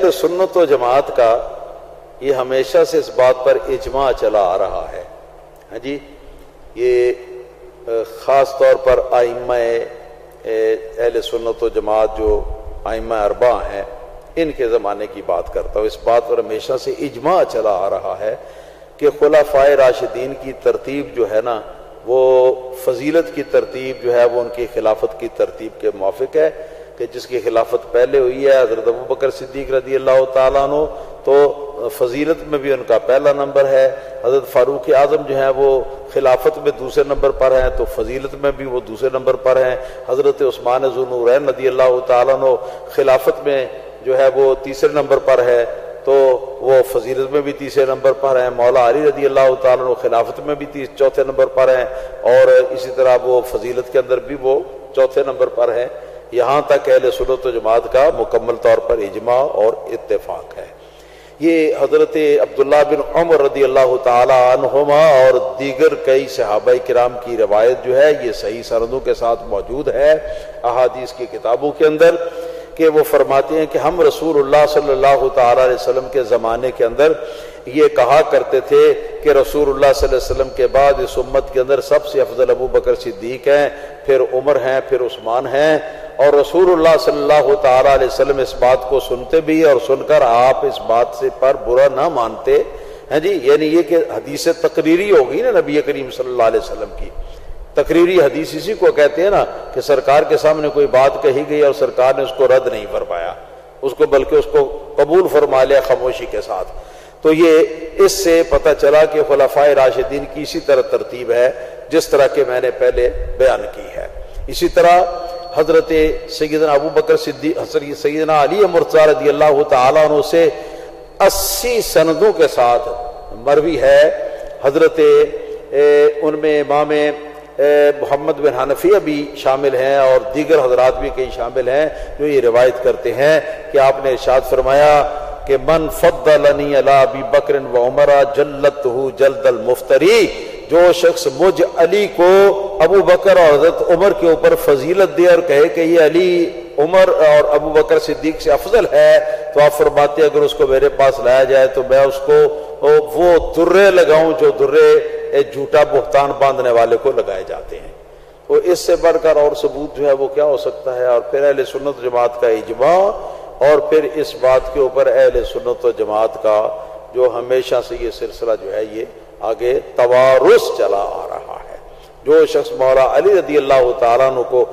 اہل سنت و جماعت کا یہ ہمیشہ سے اس بات پر اجماع چلا آ رہا ہے. ہاں جی، یہ خاص طور پر ائمہ اہل سنت و جماعت جو ائمہ اربعہ ہیں ان کے زمانے کی بات کرتا ہوں. اس بات پر ہمیشہ سے اجماع چلا آ رہا ہے کہ خلفائے راشدین کی ترتیب جو ہے نا وہ فضیلت کی ترتیب جو ہے وہ ان کی خلافت کی ترتیب کے موافق ہے، کہ جس کی خلافت پہلے ہوئی ہے حضرت ابوبکر صدیق رضی اللہ تعالیٰ عنہ تو فضیلت میں بھی ان کا پہلا نمبر ہے. حضرت فاروق اعظم جو ہیں وہ خلافت میں دوسرے نمبر پر ہیں تو فضیلت میں بھی وہ دوسرے نمبر پر ہیں. حضرت عثمان ذو النورین رضی اللہ تعالیٰ عنہ خلافت میں جو ہے وہ تیسرے نمبر پر ہے تو وہ فضیلت میں بھی تیسرے نمبر پر ہیں. مولا علی رضی اللہ تعالیٰ عنہ خلافت میں بھی چوتھے نمبر پر ہیں اور اسی طرح وہ فضیلت کے اندر بھی وہ چوتھے نمبر پر ہیں. یہاں تک اہل سنت و جماعت کا مکمل طور پر اجماع اور اتفاق ہے. یہ حضرت عبداللہ بن عمر رضی اللہ تعالی عنہما اور دیگر کئی صحابہ کرام کی روایت جو ہے یہ صحیح سندوں کے ساتھ موجود ہے احادیث کی کتابوں کے اندر، کہ وہ فرماتے ہیں کہ ہم رسول اللہ صلی اللہ تعالی علیہ وسلم کے زمانے کے اندر یہ کہا کرتے تھے کہ رسول اللہ صلی اللہ علیہ وسلم کے بعد اس امت کے اندر سب سے افضل ابو بکر صدیق ہیں، پھر عمر ہیں، پھر عثمان ہیں. اور رسول اللہ صلی اللہ تعالی علیہ وسلم اس بات کو سنتے بھی اور سن کر آپ اس بات سے پر برا نہ مانتے ہیں جی. یعنی یہ کہ حدیث تقریری ہوگی نا نبی کریم صلی اللہ علیہ وسلم کی. تقریری حدیث اسی کو کہتے ہیں نا کہ سرکار کے سامنے کوئی بات کہی گئی اور سرکار نے اس کو رد نہیں فرمایا، اس کو بلکہ اس کو قبول فرما لیا خاموشی کے ساتھ. تو یہ اس سے پتہ چلا کہ خلفائے راشدین کی اسی طرح ترتیب ہے جس طرح کہ میں نے pہلے بیان کی ہے. اسی طرح حضرت سیدنا ابو بکر صدیق سیدنا علی مرتضیٰ رضی اللہ تعالیٰ عنہ سے 80 سندوں کے ساتھ مروی ہے. حضرت ان میں امام محمد بن حنفیہ بھی شامل ہیں اور دیگر حضرات بھی کئی شامل ہیں جو یہ روایت کرتے ہیں کہ آپ نے ارشاد فرمایا کہ من فضلنی علی ابی بکر و عمر جلتہ جلد المفتری، جو شخص مجھ علی کو ابو بکر اور حضرت عمر کے اوپر فضیلت دے اور کہے کہ یہ علی عمر اور ابو بکر صدیق سے افضل ہے، تو آپ فرماتے ہیں اگر اس کو میرے پاس لایا جائے تو میں اس کو وہ درے لگاؤں جو درے جھوٹا بہتان باندھنے والے کو لگائے جاتے ہیں. تو اس سے بڑھ کر اور ثبوت جو ہے وہ کیا ہو سکتا ہے. اور پھر اہل سنت جماعت کا اجماع اور پھر اس بات کے اوپر اہل سنت و جماعت کا جو ہمیشہ سے یہ سلسلہ جو ہے یہ آگے توارث چلا آ رہا ہے. جو شخص مولا علی رضی اللہ تعالیٰ عنہ کو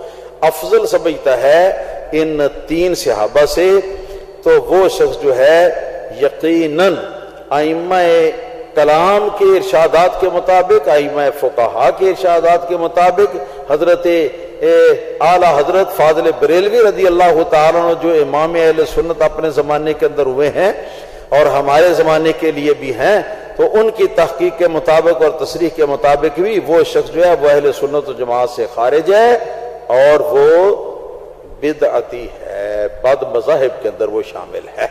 افضل سمجھتا ہے ان 3 صحابہ سے تو وہ شخص جو ہے یقیناً ائمہ کلام کے ارشادات کے مطابق، ائمہ فقہا کے ارشادات کے مطابق، حضرت اعلیٰ حضرت فاضل بریلوی رضی اللہ تعالیٰ عنہ جو امام اہل سنت اپنے زمانے کے اندر ہوئے ہیں اور ہمارے زمانے کے لیے بھی ہیں، تو ان کی تحقیق کے مطابق اور تصریح کے مطابق بھی وہ شخص جو ہے وہ اہل سنت و جماعت سے خارج ہے اور وہ بدعتی ہے، بد مذاہب کے اندر وہ شامل ہے.